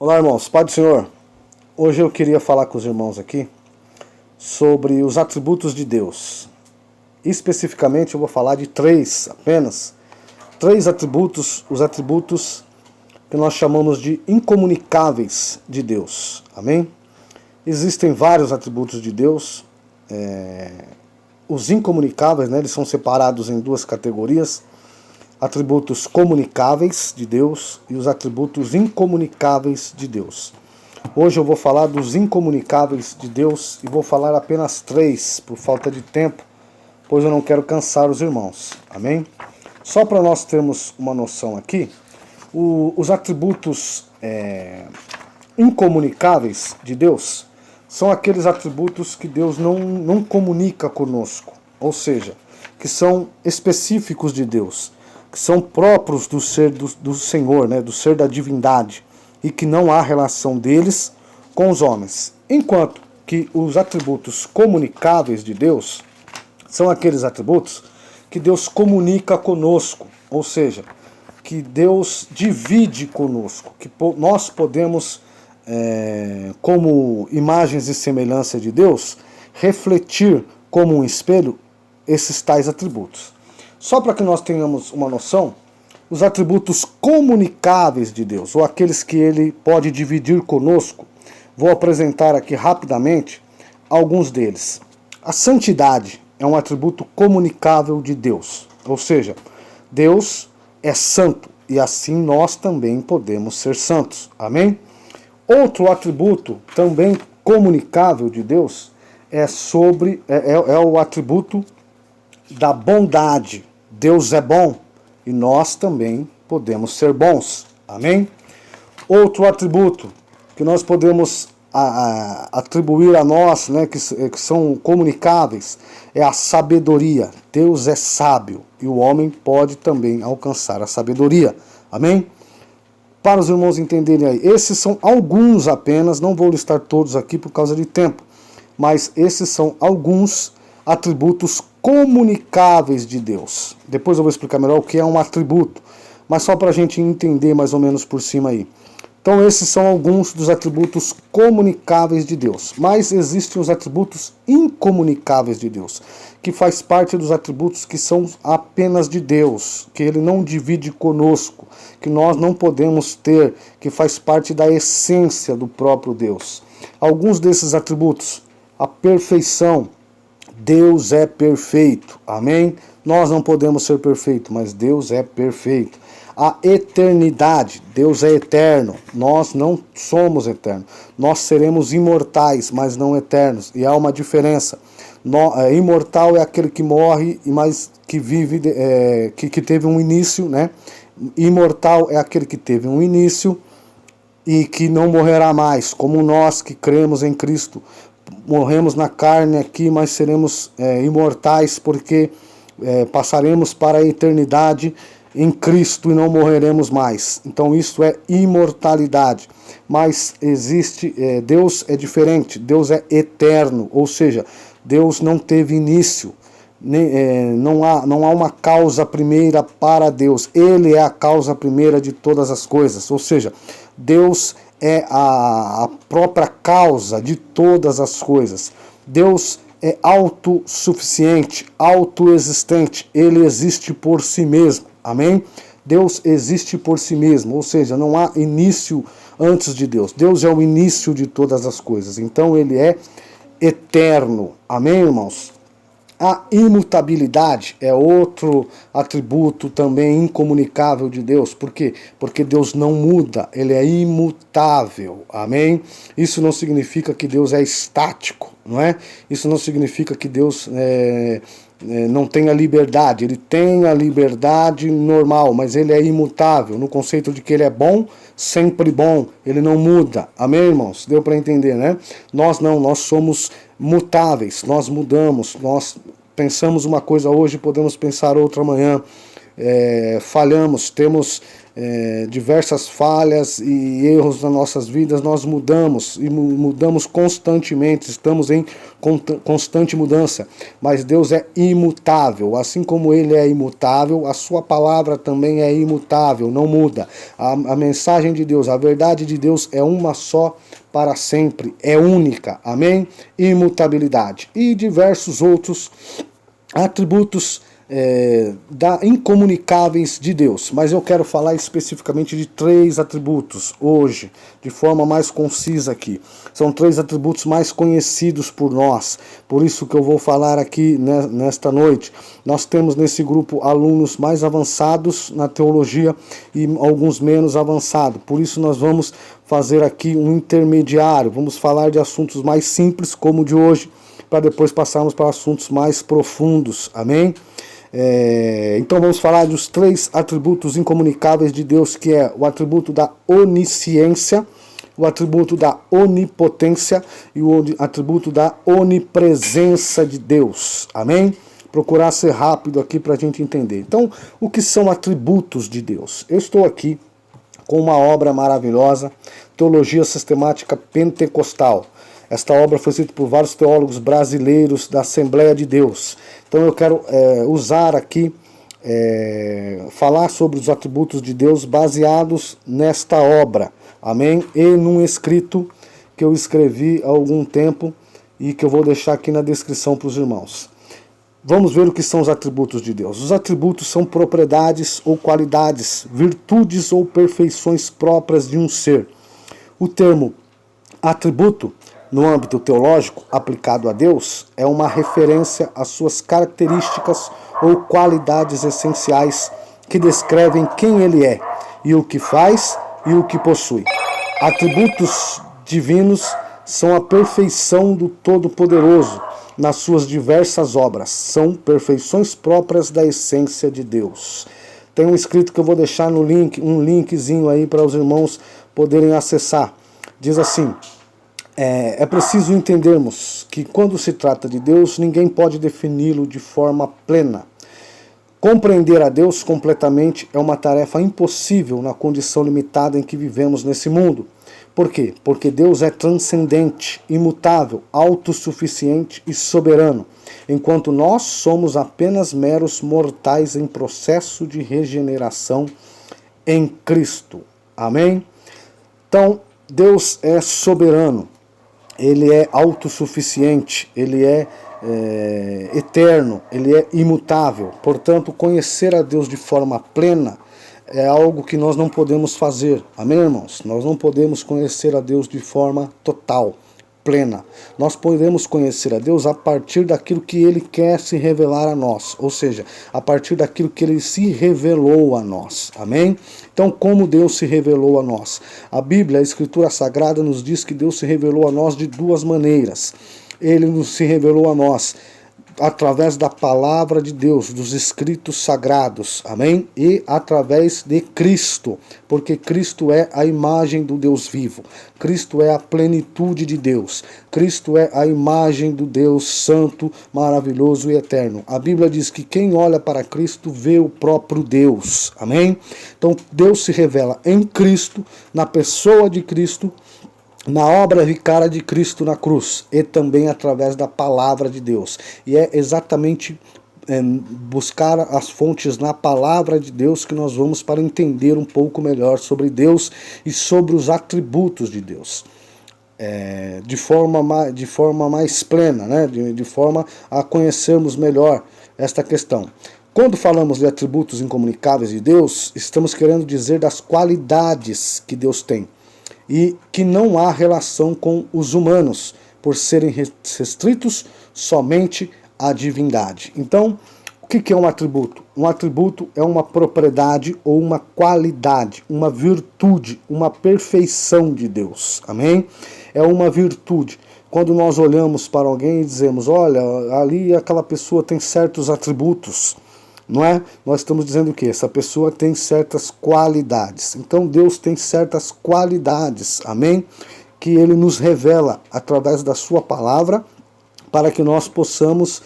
Olá, irmãos, Pai do Senhor. Hoje eu queria falar com os irmãos aqui sobre os atributos de Deus. Especificamente eu vou falar de apenas três atributos, os atributos que nós chamamos de incomunicáveis de Deus. Amém? Existem vários atributos de Deus. Os incomunicáveis, eles são separados em duas categorias: atributos comunicáveis de Deus e os atributos incomunicáveis de Deus. Hoje eu vou falar dos incomunicáveis de Deus e vou falar apenas três, por falta de tempo, pois eu não quero cansar os irmãos. Amém? Só para nós termos uma noção aqui, os atributos incomunicáveis de Deus são aqueles atributos que Deus não comunica conosco, ou seja, que são específicos de Deus, que são próprios do ser do Senhor, do ser da divindade, e que não há relação deles com os homens. Enquanto que os atributos comunicáveis de Deus são aqueles atributos que Deus comunica conosco, ou seja, que Deus divide conosco, que nós podemos, como imagens e semelhança de Deus, refletir como um espelho esses tais atributos. Só para que nós tenhamos uma noção, os atributos comunicáveis de Deus, ou aqueles que Ele pode dividir conosco, vou apresentar aqui rapidamente alguns deles. A santidade é um atributo comunicável de Deus, ou seja, Deus é santo e assim nós também podemos ser santos. Amém? Outro atributo também comunicável de Deus é o atributo da bondade. Deus é bom e nós também podemos ser bons. Amém? Outro atributo que nós podemos atribuir a nós, que são comunicáveis, é a sabedoria. Deus é sábio e o homem pode também alcançar a sabedoria. Amém? Para os irmãos entenderem aí, esses são alguns apenas, não vou listar todos aqui por causa de tempo, mas esses são alguns atributos comunicáveis de Deus. Depois eu vou explicar melhor o que é um atributo, mas só para a gente entender mais ou menos por cima aí. Então esses são alguns dos atributos comunicáveis de Deus. Mas existem os atributos incomunicáveis de Deus, que faz parte dos atributos que são apenas de Deus, que Ele não divide conosco, que nós não podemos ter, que faz parte da essência do próprio Deus. Alguns desses atributos: a perfeição. Deus é perfeito, amém? Nós não podemos ser perfeitos, mas Deus é perfeito. A eternidade, Deus é eterno, nós não somos eternos. Nós seremos imortais, mas não eternos, e há uma diferença. Imortal é aquele que morre, mas que vive, que teve um início, Imortal é aquele que teve um início e que não morrerá mais, como nós que cremos em Cristo. Morremos na carne aqui, mas seremos imortais, porque passaremos para a eternidade em Cristo e não morreremos mais. Então isso é imortalidade. Mas existe, Deus é diferente, Deus é eterno, ou seja, Deus não teve início, não há uma causa primeira para Deus. Ele é a causa primeira de todas as coisas, ou seja, Deus é a própria causa de todas as coisas. Deus é autossuficiente, autoexistente. Ele existe por si mesmo. Amém? Deus existe por si mesmo, ou seja, não há início antes de Deus. Deus é o início de todas as coisas. Então Ele é eterno. Amém, irmãos? A imutabilidade é outro atributo também incomunicável de Deus. Por quê? Porque Deus não muda, Ele é imutável. Amém? Isso não significa que Deus é estático, não é? Isso não significa que Deus não tenha liberdade. Ele tem a liberdade normal, mas Ele é imutável, no conceito de que Ele é bom, sempre bom. Ele não muda. Amém, irmãos? Deu para entender, né? Nós não, nós somos mutáveis, nós mudamos, nós pensamos uma coisa hoje, podemos pensar outra amanhã, falhamos, temos diversas falhas e erros nas nossas vidas, nós mudamos e mudamos constantemente, estamos em constante mudança, mas Deus é imutável, assim como Ele é imutável, a sua palavra também é imutável, não muda. A mensagem de Deus, a verdade de Deus é uma só para sempre, é única, amém? Imutabilidade e diversos outros atributos incomunicáveis de Deus, mas eu quero falar especificamente de 3 atributos hoje, de forma mais concisa aqui. São 3 atributos mais conhecidos por nós, por isso que eu vou falar aqui nesta noite. Nós temos nesse grupo alunos mais avançados na teologia e alguns menos avançados, por isso nós vamos fazer aqui um intermediário, vamos falar de assuntos mais simples como o de hoje, para depois passarmos para assuntos mais profundos, amém? Então vamos falar dos 3 atributos incomunicáveis de Deus, que é o atributo da onisciência, o atributo da onipotência e o atributo da onipresença de Deus, amém? Procurar ser rápido aqui para a gente entender. Então, o que são atributos de Deus? Eu estou aqui com uma obra maravilhosa, Teologia Sistemática Pentecostal. Esta obra foi escrita por vários teólogos brasileiros da Assembleia de Deus. Então eu quero usar aqui, falar sobre os atributos de Deus baseados nesta obra, amém? E num escrito que eu escrevi há algum tempo e que eu vou deixar aqui na descrição para os irmãos. Vamos ver o que são os atributos de Deus. Os atributos são propriedades ou qualidades, virtudes ou perfeições próprias de um ser. O termo atributo, no âmbito teológico, aplicado a Deus, é uma referência às suas características ou qualidades essenciais que descrevem quem Ele é, e o que faz e o que possui. Atributos divinos são a perfeição do Todo-Poderoso nas suas diversas obras. São perfeições próprias da essência de Deus. Tem um escrito que eu vou deixar no link, um linkzinho aí para os irmãos poderem acessar. Diz assim: é preciso entendermos que quando se trata de Deus, ninguém pode defini-lo de forma plena. Compreender a Deus completamente é uma tarefa impossível na condição limitada em que vivemos nesse mundo. Por quê? Porque Deus é transcendente, imutável, autossuficiente e soberano, enquanto nós somos apenas meros mortais em processo de regeneração em Cristo. Amém? Então, Deus é soberano. Ele é autossuficiente, Ele é eterno, Ele é imutável. Portanto, conhecer a Deus de forma plena é algo que nós não podemos fazer. Amém, irmãos? Nós não podemos conhecer a Deus de forma total, plena. Nós podemos conhecer a Deus a partir daquilo que Ele quer se revelar a nós, ou seja, a partir daquilo que Ele se revelou a nós. Amém? Então, como Deus se revelou a nós? A Bíblia, a Escritura Sagrada, nos diz que Deus se revelou a nós de 2 maneiras. Ele nos se revelou a nós através da palavra de Deus, dos escritos sagrados, amém? E através de Cristo, porque Cristo é a imagem do Deus vivo, Cristo é a plenitude de Deus, Cristo é a imagem do Deus santo, maravilhoso e eterno. A Bíblia diz que quem olha para Cristo vê o próprio Deus, amém? Então Deus se revela em Cristo, na pessoa de Cristo, na obra vicária de Cristo na cruz e também através da palavra de Deus. E é exatamente buscar as fontes na palavra de Deus que nós vamos para entender um pouco melhor sobre Deus e sobre os atributos de Deus. De forma mais plena, né? de forma a conhecermos melhor esta questão. Quando falamos de atributos incomunicáveis de Deus, estamos querendo dizer das qualidades que Deus tem e que não há relação com os humanos, por serem restritos somente à divindade. Então, o que é um atributo? Um atributo é uma propriedade ou uma qualidade, uma virtude, uma perfeição de Deus. Amém? É uma virtude. Quando nós olhamos para alguém e dizemos, olha, ali aquela pessoa tem certos atributos, não é? Nós estamos dizendo o quê? Essa pessoa tem certas qualidades. Então Deus tem certas qualidades, amém? Que Ele nos revela através da sua palavra, para que nós possamos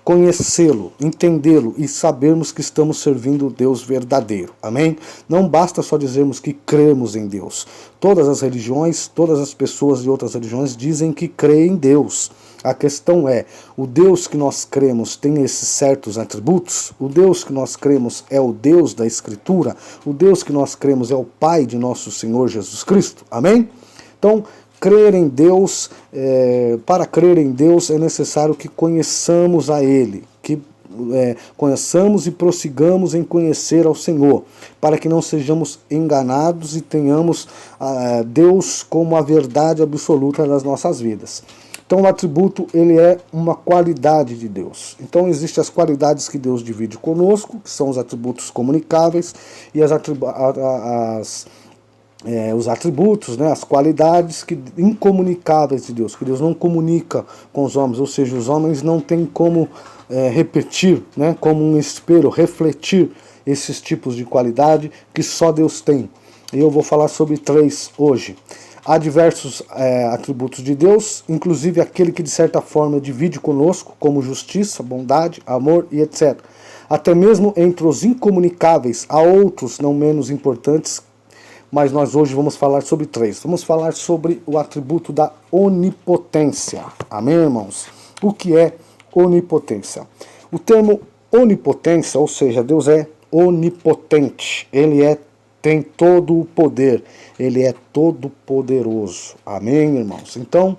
conhecê-lo, entendê-lo e sabermos que estamos servindo o Deus verdadeiro. Amém? Não basta só dizermos que cremos em Deus. Todas as religiões, todas as pessoas de outras religiões dizem que creem em Deus. A questão é, o Deus que nós cremos tem esses certos atributos? O Deus que nós cremos é o Deus da Escritura? O Deus que nós cremos é o Pai de nosso Senhor Jesus Cristo? Amém? Então, crer em Deus, para crer em Deus é necessário que conheçamos a Ele, que conheçamos e prossigamos em conhecer ao Senhor, para que não sejamos enganados e tenhamos Deus como a verdade absoluta das nossas vidas. Então o atributo, ele é uma qualidade de Deus. Então existem as qualidades que Deus divide conosco, que são os atributos comunicáveis, e os atributos, né, as qualidades incomunicáveis de Deus, que Deus não comunica com os homens, ou seja, os homens não têm como repetir, né, como um espelho, refletir esses tipos de qualidade que só Deus tem. E eu vou falar sobre 3 hoje. Há diversos atributos de Deus, inclusive aquele que de certa forma divide conosco, como justiça, bondade, amor e etc. Até mesmo entre os incomunicáveis há outros não menos importantes, mas nós hoje vamos falar sobre 3. Vamos falar sobre o atributo da onipotência. Amém, irmãos? O que é onipotência? O termo onipotência, ou seja, Deus é onipotente, Ele tem todo o poder, Ele é todo poderoso. Amém, irmãos? Então,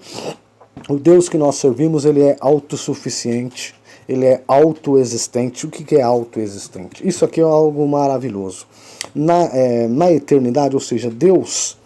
o Deus que nós servimos, Ele é autossuficiente, Ele é autoexistente. O que é autoexistente? Isso aqui é algo maravilhoso. Na eternidade, ou seja, Deus,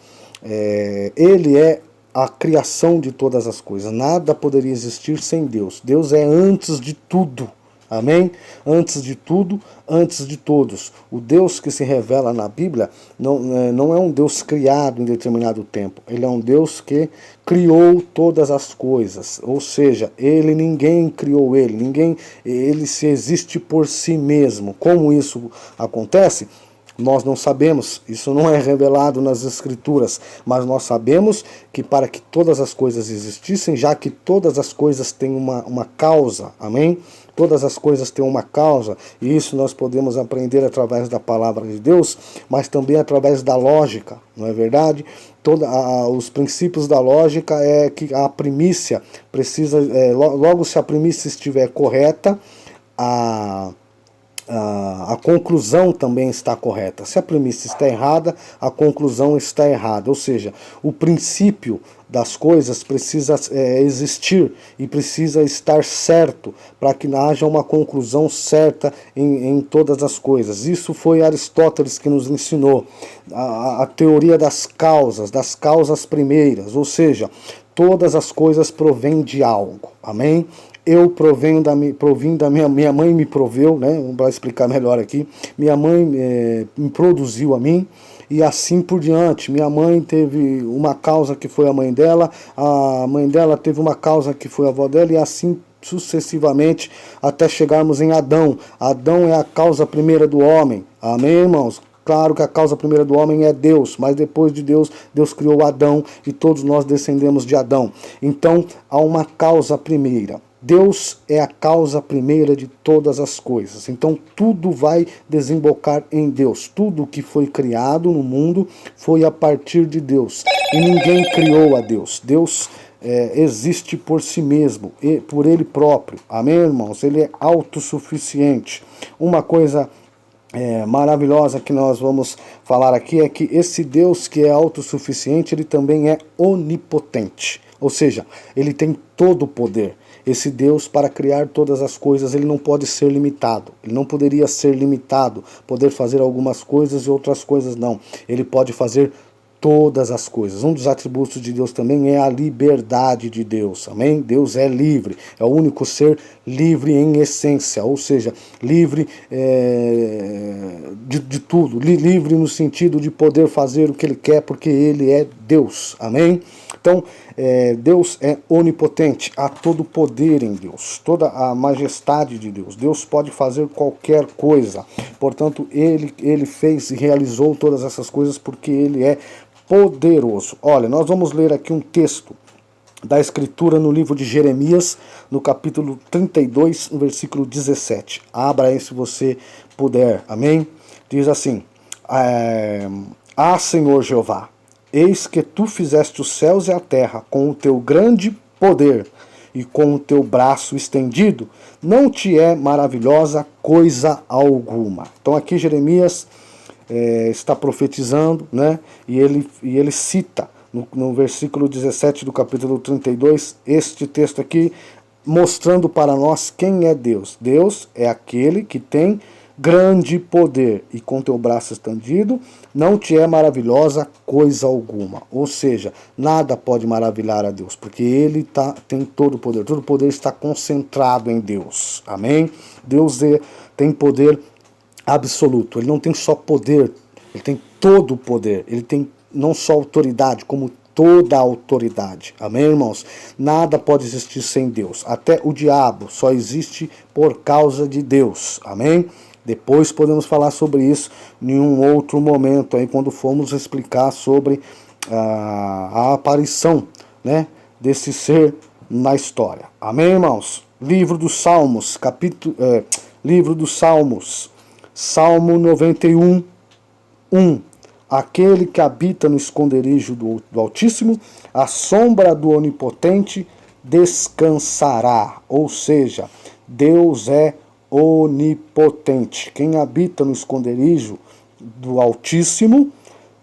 Ele é a criação de todas as coisas. Nada poderia existir sem Deus. Deus é antes de tudo. Amém? Antes de tudo, antes de todos. O Deus que se revela na Bíblia não é um Deus criado em determinado tempo. Ele é um Deus que criou todas as coisas. Ou seja, ninguém criou ele se existe por si mesmo. Como isso acontece? Nós não sabemos, isso não é revelado nas Escrituras, mas nós sabemos que para que todas as coisas existissem, já que todas as coisas têm uma causa, amém? Todas as coisas têm uma causa, e isso nós podemos aprender através da palavra de Deus, mas também através da lógica, não é verdade? Os princípios da lógica é que a primícia precisa, logo se a primícia estiver correta, a conclusão também está correta. Se a premissa está errada, a conclusão está errada. Ou seja, o princípio das coisas precisa existir e precisa estar certo para que haja uma conclusão certa em todas as coisas. Isso foi Aristóteles que nos ensinou. A teoria das causas primeiras. Ou seja, todas as coisas provêm de algo. Amém? Eu provim da minha mãe me proveu, né? Vamos explicar melhor aqui. Minha mãe me produziu a mim e assim por diante. Minha mãe teve uma causa que foi a mãe dela teve uma causa que foi a avó dela e assim sucessivamente até chegarmos em Adão. Adão é a causa primeira do homem. Amém, irmãos? Claro que a causa primeira do homem é Deus, mas depois de Deus, Deus criou Adão e todos nós descendemos de Adão. Então, há uma causa primeira. Deus é a causa primeira de todas as coisas. Então tudo vai desembocar em Deus. Tudo que foi criado no mundo foi a partir de Deus. E ninguém criou a Deus. Deus existe por si mesmo, por Ele próprio. Amém, irmãos? Ele é autossuficiente. Uma coisa maravilhosa que nós vamos falar aqui é que esse Deus que é autossuficiente, Ele também é onipotente. Ou seja, Ele tem todo o poder. Esse Deus, para criar todas as coisas, Ele não pode ser limitado. Ele não poderia ser limitado, poder fazer algumas coisas e outras coisas não. Ele pode fazer todas as coisas. Um dos atributos de Deus também é a liberdade de Deus. Amém? Deus é livre. É o único ser livre em essência. Ou seja, livre de tudo. Livre no sentido de poder fazer o que Ele quer, porque Ele é Deus. Amém? Então, Deus é onipotente, há todo o poder em Deus, toda a majestade de Deus. Deus pode fazer qualquer coisa, portanto, Ele fez e realizou todas essas coisas porque Ele é poderoso. Olha, nós vamos ler aqui um texto da Escritura no livro de Jeremias, no capítulo 32, no versículo 17. Abra aí se você puder, amém? Diz assim: Senhor Jeová, eis que tu fizeste os céus e a terra com o teu grande poder e com o teu braço estendido, não te é maravilhosa coisa alguma. Então aqui Jeremias está profetizando, né? E ele cita no versículo 17 do capítulo 32, este texto aqui, mostrando para nós quem é Deus. Deus é aquele que tem grande poder, e com teu braço estendido não te é maravilhosa coisa alguma. Ou seja, nada pode maravilhar a Deus, porque Ele tem todo o poder está concentrado em Deus. Amém? Deus tem poder absoluto, Ele não tem só poder, Ele tem todo o poder, Ele tem não só autoridade, como toda a autoridade. Amém, irmãos? Nada pode existir sem Deus. Até o diabo só existe por causa de Deus. Amém? Depois podemos falar sobre isso em um outro momento, aí, quando formos explicar sobre a aparição, né, desse ser na história. Amém, irmãos? Livro dos Salmos, livro dos Salmos, Salmo 91, 1. Aquele que habita no esconderijo do Altíssimo, à sombra do Onipotente descansará. Ou seja, Deus é onipotente. Quem habita no esconderijo do Altíssimo,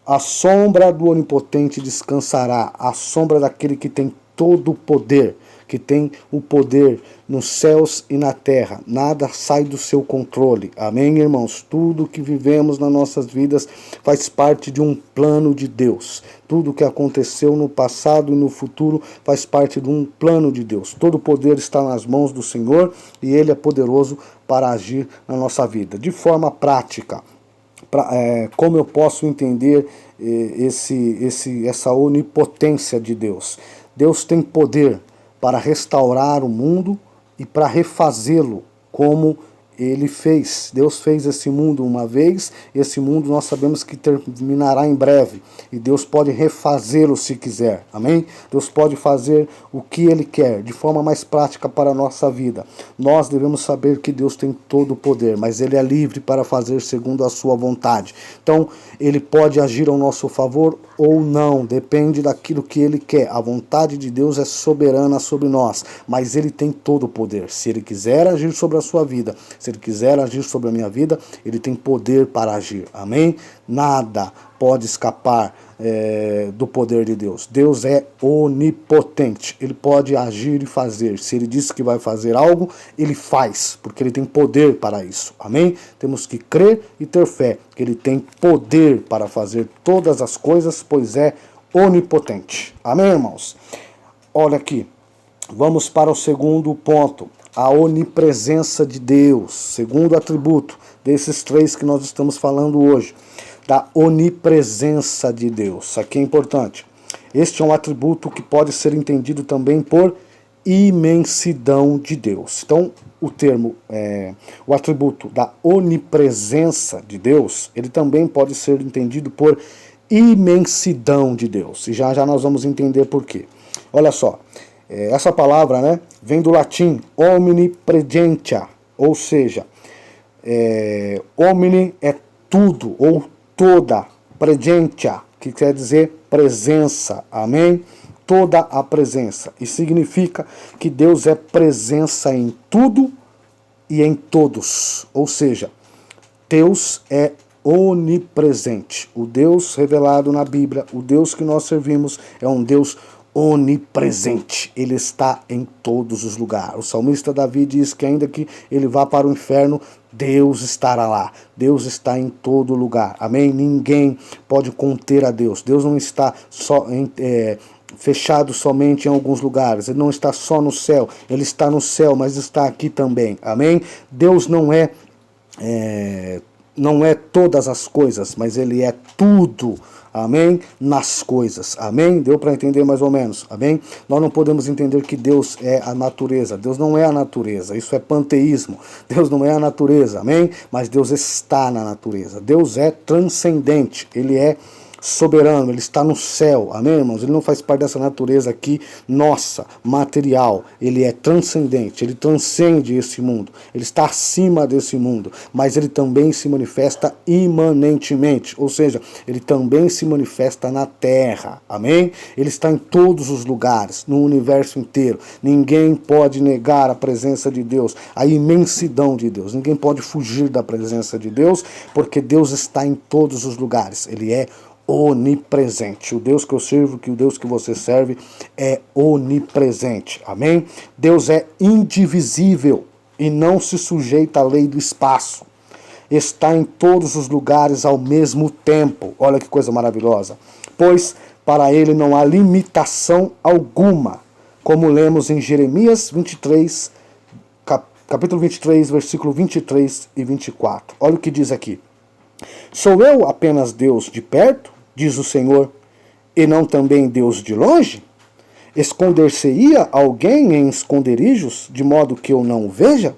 à sombra do Onipotente descansará. A sombra daquele que tem todo o poder, que tem o poder nos céus e na terra. Nada sai do seu controle. Amém, irmãos? Tudo que vivemos nas nossas vidas faz parte de um plano de Deus. Tudo que aconteceu no passado e no futuro faz parte de um plano de Deus. Todo o poder está nas mãos do Senhor e Ele é poderoso para agir na nossa vida. De forma prática, como eu posso entender essa onipotência de Deus? Deus tem poder para restaurar o mundo e para refazê-lo como Ele fez. Deus fez esse mundo uma vez, esse mundo nós sabemos que terminará em breve, e Deus pode refazê-lo se quiser, amém? Deus pode fazer o que Ele quer, de forma mais prática para a nossa vida. Nós devemos saber que Deus tem todo o poder, mas Ele é livre para fazer segundo a sua vontade. Então, Ele pode agir ao nosso favor ou não, depende daquilo que Ele quer. A vontade de Deus é soberana sobre nós, mas Ele tem todo o poder. Se Ele quiser agir sobre a sua vida, se Ele quiser agir sobre a minha vida, Ele tem poder para agir, amém? Nada pode escapar do poder de Deus. Deus é onipotente, Ele pode agir e fazer. Se Ele disse que vai fazer algo, Ele faz, porque Ele tem poder para isso, amém? Temos que crer e ter fé, que Ele tem poder para fazer todas as coisas, pois é onipotente, amém, irmãos? Olha aqui, vamos para o segundo ponto, a onipresença de Deus, segundo atributo desses três que nós estamos falando hoje, da onipresença de Deus. Isso aqui é importante. Este é um atributo que pode ser entendido também por imensidão de Deus. Então, o atributo da onipresença de Deus, ele também pode ser entendido por imensidão de Deus. E já nós vamos entender por quê. Olha só, essa palavra, né, vem do latim omnipresentia, ou seja, omni é tudo ou toda, presentia, que quer dizer presença, amém? Toda a presença, e significa que Deus é presença em tudo e em todos, ou seja, Deus é onipresente. O Deus revelado na Bíblia, o Deus que nós servimos, é um Deus onipresente, Ele está em todos os lugares. O salmista Davi diz que ainda que ele vá para o inferno, Deus estará lá. Deus está em todo lugar, amém? Ninguém pode conter a Deus. Deus não está fechado somente em alguns lugares, Ele não está só no céu, Ele está no céu, mas está aqui também, amém? Deus não é todas as coisas, mas Ele é tudo, amém? Nas coisas, amém? Deu para entender mais ou menos, amém? Nós não podemos entender que Deus é a natureza. Deus não é a natureza, isso é panteísmo. Deus não é a natureza, amém? Mas Deus está na natureza. Deus é transcendente, Ele é soberano, ele está no céu, amém, irmãos? Ele não faz parte dessa natureza aqui, nossa, material, ele é transcendente, ele transcende esse mundo, ele está acima desse mundo, mas ele também se manifesta imanentemente, ou seja, ele também se manifesta na terra, amém? Ele está em todos os lugares, no universo inteiro, ninguém pode negar a presença de Deus, a imensidão de Deus, ninguém pode fugir da presença de Deus, porque Deus está em todos os lugares, ele é onipresente. O Deus que eu sirvo, que o Deus que você serve é onipresente. Amém? Deus é indivisível e não se sujeita à lei do espaço. Está em todos os lugares ao mesmo tempo. Olha que coisa maravilhosa. Pois para ele não há limitação alguma. Como lemos em Jeremias 23, capítulo 23, versículo 23 e 24. Olha o que diz aqui. Sou eu apenas Deus de perto, diz o Senhor, e não também Deus de longe? Esconder-se-ia alguém em esconderijos, de modo que eu não o veja?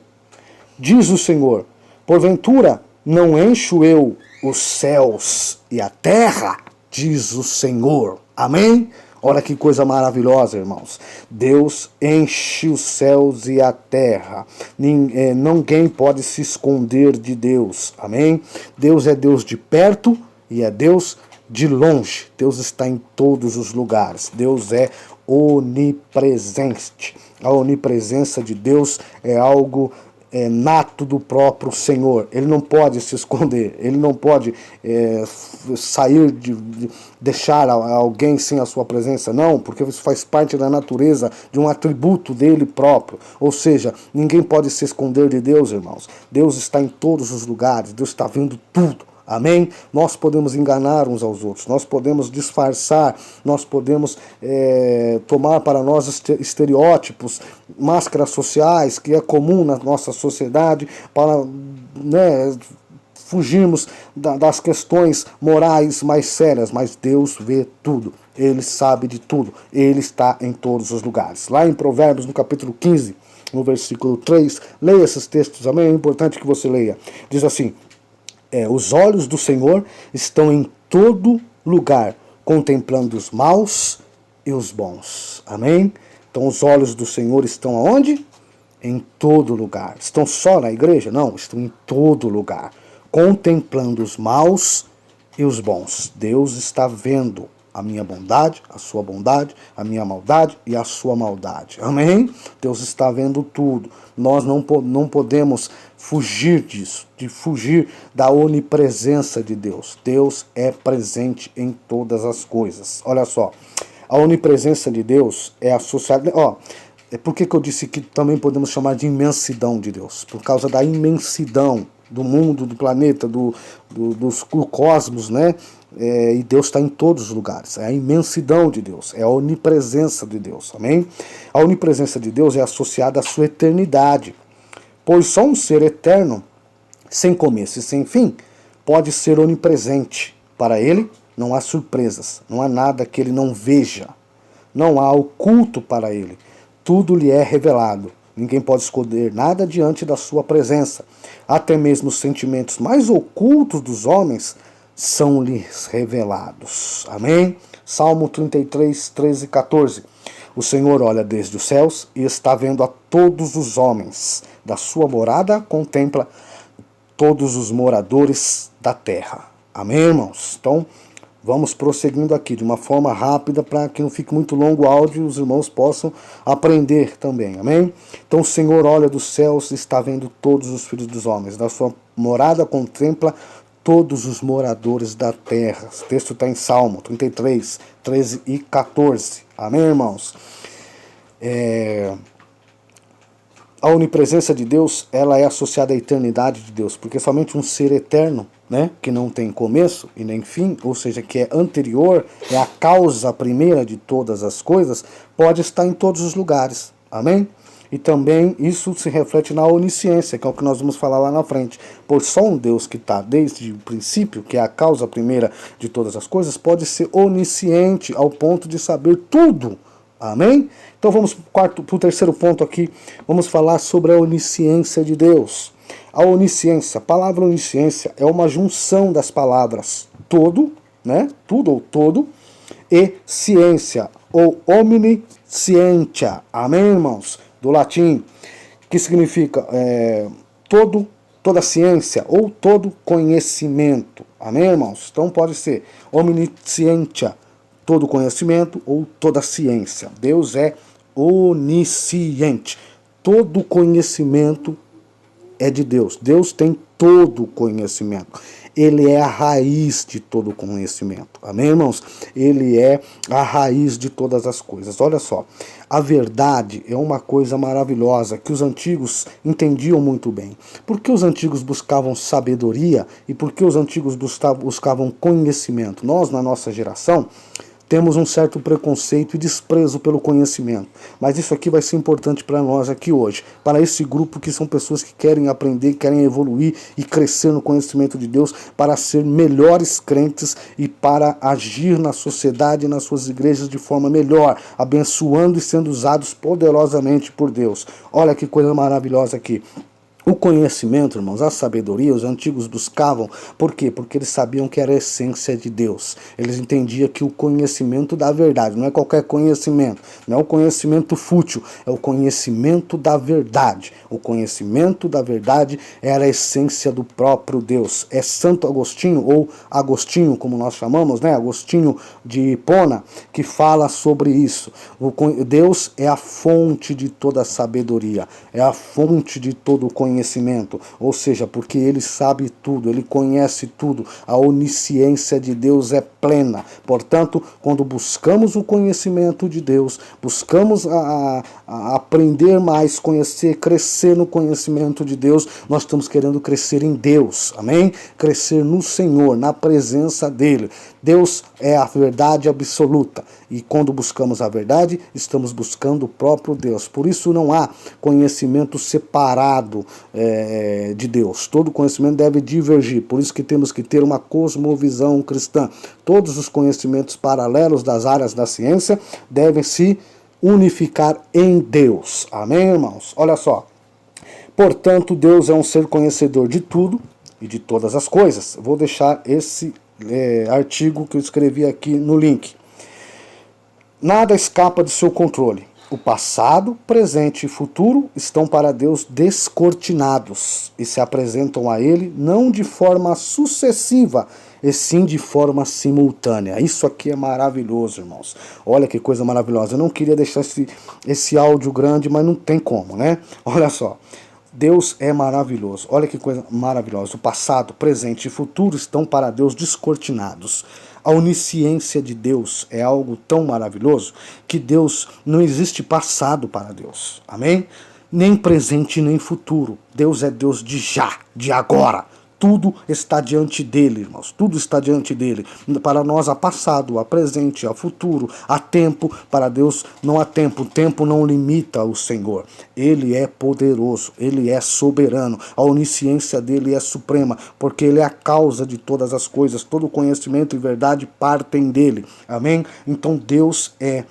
Diz o Senhor, porventura não encho eu os céus e a terra, diz o Senhor. Amém? Olha que coisa maravilhosa, irmãos. Deus enche os céus e a terra. Ninguém pode se esconder de Deus. Amém? Deus é Deus de perto e é Deus de longe. Deus está em todos os lugares. Deus é onipresente. A onipresença de Deus é algo nato do próprio Senhor. Ele não pode se esconder, ele não pode sair de deixar alguém sem a sua presença, não, porque isso faz parte da natureza de um atributo dele próprio. Ou seja, ninguém pode se esconder de Deus, irmãos. Deus está em todos os lugares, Deus está vendo tudo. Amém? Nós podemos enganar uns aos outros, nós podemos disfarçar, nós podemos tomar para nós estereótipos, máscaras sociais, que é comum na nossa sociedade, para fugirmos das questões morais mais sérias, mas Deus vê tudo, Ele sabe de tudo, Ele está em todos os lugares. Lá em Provérbios, no capítulo 15, no versículo 3, leia esses textos, amém? É importante que você leia. Diz assim: os olhos do Senhor estão em todo lugar, contemplando os maus e os bons. Amém? Então os olhos do Senhor estão aonde? Em todo lugar. Estão só na igreja? Não, estão em todo lugar, contemplando os maus e os bons. Deus está vendo a minha bondade, a sua bondade, a minha maldade e a sua maldade. Amém? Deus está vendo tudo. Nós não podemos fugir disso, de fugir da onipresença de Deus. Deus é presente em todas as coisas. Olha só, a onipresença de Deus é associada... por que eu disse que também podemos chamar de imensidão de Deus? Por causa da imensidão do mundo, do planeta, do cosmos, né? E Deus está em todos os lugares. É a imensidão de Deus, é a onipresença de Deus, amém? A onipresença de Deus é associada à sua eternidade, pois só um ser eterno, sem começo e sem fim, pode ser onipresente. Para ele não há surpresas, não há nada que ele não veja, não há oculto para ele, tudo lhe é revelado. Ninguém pode esconder nada diante da sua presença. Até mesmo os sentimentos mais ocultos dos homens são-lhes revelados. Amém? Salmo 33, 13 e 14. O Senhor olha desde os céus e está vendo a todos os homens. Da sua morada contempla todos os moradores da terra. Amém, irmãos? Então, vamos prosseguindo aqui de uma forma rápida para que não fique muito longo o áudio e os irmãos possam aprender também. Amém? Então o Senhor olha dos céus e está vendo todos os filhos dos homens. Da sua morada contempla todos os moradores da terra. Esse texto está em Salmo 33, 13 e 14. Amém, irmãos? A onipresença de Deus, ela é associada à eternidade de Deus, porque somente um ser eterno, né, que não tem começo e nem fim, ou seja, que é anterior, é a causa primeira de todas as coisas, pode estar em todos os lugares. Amém? E também isso se reflete na onisciência, que é o que nós vamos falar lá na frente. Pois só um Deus que está desde o princípio, que é a causa primeira de todas as coisas, pode ser onisciente ao ponto de saber tudo. Amém? Então vamos para o terceiro ponto aqui. Vamos falar sobre a onisciência de Deus. A onisciência, a palavra onisciência é uma junção das palavras todo né? Tudo ou todo, e ciência, ou omniscientia, amém, irmãos? Do latim, que significa toda ciência, ou todo conhecimento, amém, irmãos? Então pode ser omniscientia, todo conhecimento, ou toda ciência. Deus é onisciente, todo conhecimento é de Deus. Deus tem todo conhecimento. Ele é a raiz de todo conhecimento. Amém, irmãos? Ele é a raiz de todas as coisas. Olha só, a verdade é uma coisa maravilhosa que os antigos entendiam muito bem. Por que os antigos buscavam sabedoria e por que os antigos buscavam conhecimento? Nós, na nossa geração, temos um certo preconceito e desprezo pelo conhecimento. Mas isso aqui vai ser importante para nós aqui hoje. Para esse grupo que são pessoas que querem aprender, querem evoluir e crescer no conhecimento de Deus para ser melhores crentes e para agir na sociedade e nas suas igrejas de forma melhor, abençoando e sendo usados poderosamente por Deus. Olha que coisa maravilhosa aqui. O conhecimento, irmãos, a sabedoria, os antigos buscavam. Por quê? Porque eles sabiam que era a essência de Deus. Eles entendiam que o conhecimento da verdade, não é qualquer conhecimento, não é o conhecimento fútil, é o conhecimento da verdade. O conhecimento da verdade era a essência do próprio Deus. É Santo Agostinho, ou Agostinho, como nós chamamos, né? Agostinho de Hipona, que fala sobre isso. Deus é a fonte de toda sabedoria, é a fonte de todo conhecimento, ou seja, porque ele sabe tudo, ele conhece tudo, a onisciência de Deus é plena. Portanto, quando buscamos o conhecimento de Deus, buscamos a aprender mais, conhecer, crescer no conhecimento de Deus, nós estamos querendo crescer em Deus, amém? Crescer no Senhor, na presença dele. Deus é a verdade absoluta, e quando buscamos a verdade, estamos buscando o próprio Deus. Por isso não há conhecimento separado de Deus. Todo conhecimento deve divergir, por isso que temos que ter uma cosmovisão cristã. Todos os conhecimentos paralelos das áreas da ciência devem se unificar em Deus. Amém, irmãos? Olha só. Portanto, Deus é um ser conhecedor de tudo e de todas as coisas. Vou deixar esse artigo que eu escrevi aqui no link. Nada escapa de seu controle. O passado, presente e futuro estão para Deus descortinados e se apresentam a Ele não de forma sucessiva, e sim de forma simultânea. Isso aqui é maravilhoso, irmãos. Olha que coisa maravilhosa. Eu não queria deixar esse áudio grande, mas não tem como, né? Olha só. Deus é maravilhoso. Olha que coisa maravilhosa. O passado, presente e futuro estão para Deus descortinados. A onisciência de Deus é algo tão maravilhoso que Deus não existe passado para Deus. Amém? Nem presente nem futuro. Deus é Deus de já, de agora. Tudo está diante dele, irmãos. Tudo está diante dele. Para nós há passado, há presente, há futuro, há tempo. Para Deus não há tempo. O tempo não limita o Senhor. Ele é poderoso. Ele é soberano. A onisciência dele é suprema, porque ele é a causa de todas as coisas. Todo conhecimento e verdade partem dele. Amém? Então Deus é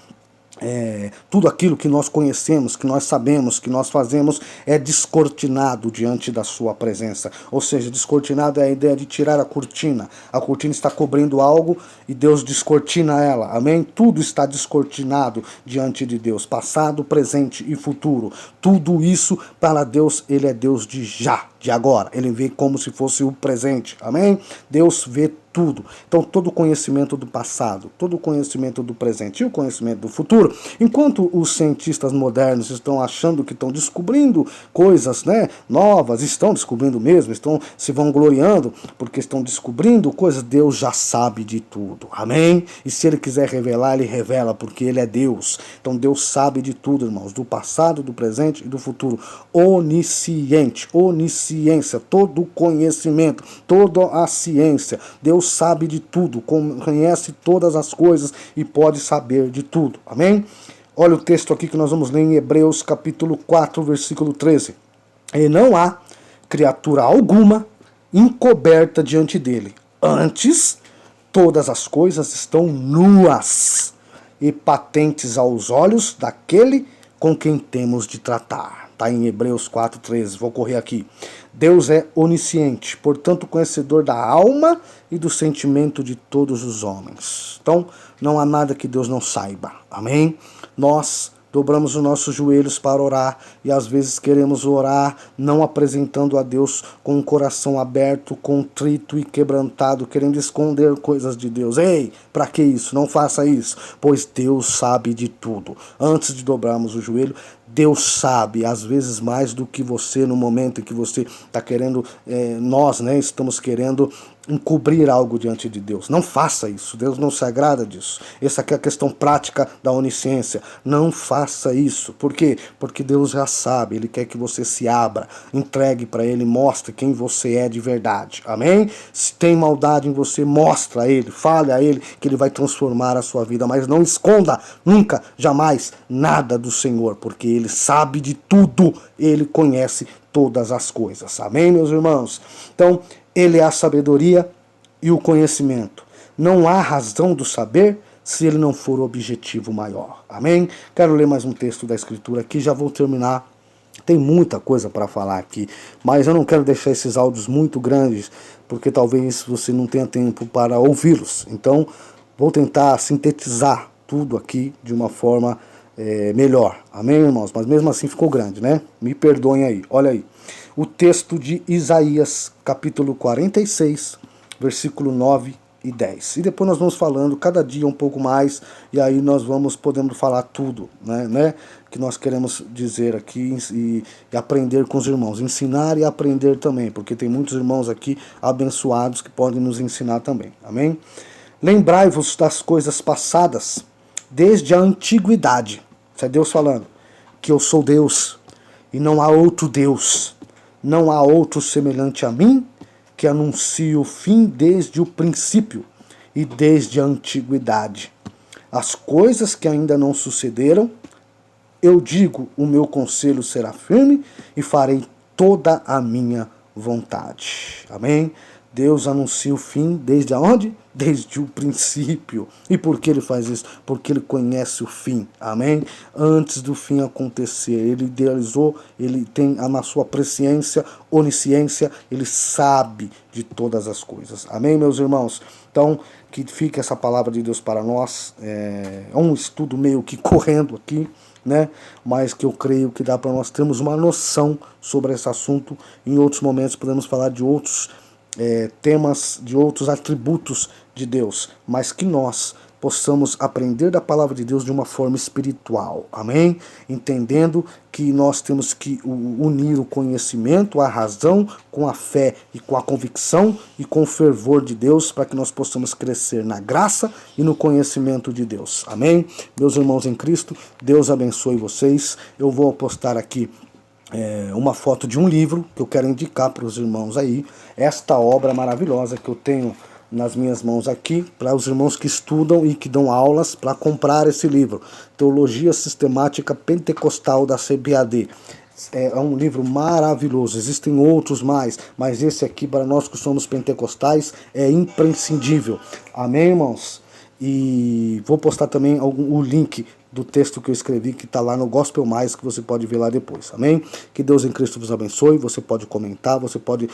tudo aquilo que nós conhecemos, que nós sabemos, que nós fazemos é descortinado diante da sua presença. Ou seja, descortinado é a ideia de tirar a cortina. A cortina está cobrindo algo e Deus descortina ela. Amém? Tudo está descortinado diante de Deus. Passado, presente e futuro. Tudo isso para Deus, ele é Deus de já, de agora. Ele vê como se fosse o presente. Amém? Deus vê tudo. Então, todo o conhecimento do passado, todo o conhecimento do presente e o conhecimento do futuro, enquanto os cientistas modernos estão achando que estão descobrindo coisas, né, novas, estão descobrindo mesmo, estão se vangloriando porque estão descobrindo coisas, Deus já sabe de tudo. Amém? E se ele quiser revelar, ele revela, porque ele é Deus. Então, Deus sabe de tudo, irmãos, do passado, do presente e do futuro. Onisciente, onisciência, todo o conhecimento, toda a ciência. Deus sabe de tudo, conhece todas as coisas e pode saber de tudo. Amém? Olha o texto aqui que nós vamos ler em Hebreus capítulo 4, versículo 13. E não há criatura alguma encoberta diante dele. Antes, todas as coisas estão nuas e patentes aos olhos daquele com quem temos de tratar. está em Hebreus 4:13, vou correr aqui. Deus é onisciente, portanto conhecedor da alma e do sentimento de todos os homens. Então, não há nada que Deus não saiba, amém? Nós dobramos os nossos joelhos para orar e às vezes queremos orar não apresentando a Deus com o coração aberto, contrito e quebrantado, querendo esconder coisas de Deus. Ei, para que isso? Não faça isso, pois Deus sabe de tudo. Antes de dobrarmos o joelho, Deus sabe, às vezes mais do que você, no momento em que você está querendo, nós estamos querendo encobrir algo diante de Deus. Não faça isso, Deus não se agrada disso. Essa aqui é a questão prática da onisciência. Não faça isso. Por quê? Porque Deus já sabe, Ele quer que você se abra, entregue para Ele, mostre quem você é de verdade. Amém? Se tem maldade em você, mostra a Ele, fale a Ele que Ele vai transformar a sua vida, mas não esconda nunca, jamais, nada do Senhor, porque Ele sabe de tudo, Ele conhece todas as coisas. Amém, meus irmãos? Então, Ele é a sabedoria e o conhecimento. Não há razão do saber se ele não for o objetivo maior. Amém? Quero ler mais um texto da Escritura aqui, já vou terminar. Tem muita coisa para falar aqui, mas eu não quero deixar esses áudios muito grandes, porque talvez você não tenha tempo para ouvi-los. Então, vou tentar sintetizar tudo aqui de uma forma melhor. Amém, irmãos? Mas mesmo assim ficou grande, né? Me perdoem aí. Olha aí. O texto de Isaías, capítulo 46, versículo 9 e 10. E depois nós vamos falando cada dia um pouco mais, e aí nós podemos falar tudo, né, que nós queremos dizer aqui e aprender com os irmãos. Ensinar e aprender também, porque tem muitos irmãos aqui abençoados que podem nos ensinar também. Amém? Lembrai-vos das coisas passadas, desde a antiguidade. Isso é Deus falando, que eu sou Deus, e não há outro Deus. Não há outro semelhante a mim, que anuncie o fim desde o princípio e desde a antiguidade. As coisas que ainda não sucederam, eu digo, o meu conselho será firme e farei toda a minha vontade. Amém? Deus anuncia o fim desde aonde? Desde o princípio. E por que Ele faz isso? Porque Ele conhece o fim. Amém? Antes do fim acontecer, Ele idealizou, Ele tem na sua presciência, onisciência, Ele sabe de todas as coisas. Amém, meus irmãos? Então, que fique essa palavra de Deus para nós. É um estudo meio que correndo aqui, né? Mas que eu creio que dá para nós termos uma noção sobre esse assunto. Em outros momentos podemos falar de outros temas, de outros atributos de Deus, mas que nós possamos aprender da palavra de Deus de uma forma espiritual, amém? Entendendo que nós temos que unir o conhecimento, a razão, com a fé e com a convicção e com o fervor de Deus, para que nós possamos crescer na graça e no conhecimento de Deus, amém? Meus irmãos em Cristo, Deus abençoe vocês. Eu vou postar aqui uma foto de um livro que eu quero indicar para os irmãos aí, esta obra maravilhosa que eu tenho nas minhas mãos aqui, para os irmãos que estudam e que dão aulas para comprar esse livro, Teologia Sistemática Pentecostal da CBAD. É um livro maravilhoso, existem outros mais, mas esse aqui para nós que somos pentecostais é imprescindível, amém, irmãos? E vou postar também o link do texto que eu escrevi, que está lá no Gospel Mais, que você pode ver lá depois, amém? Que Deus em Cristo vos abençoe, você pode comentar, você pode,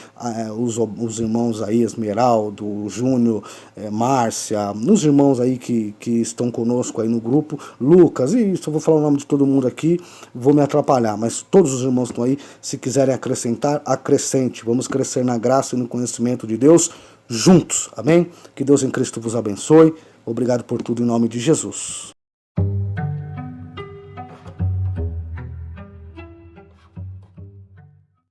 os irmãos aí, Esmeraldo, Júnior, Márcia, os irmãos aí que estão conosco aí no grupo, Lucas, e isso eu vou falar o nome de todo mundo aqui, vou me atrapalhar, mas todos os irmãos estão aí, se quiserem acrescentar, acrescente, vamos crescer na graça e no conhecimento de Deus juntos, amém? Que Deus em Cristo vos abençoe, obrigado por tudo em nome de Jesus.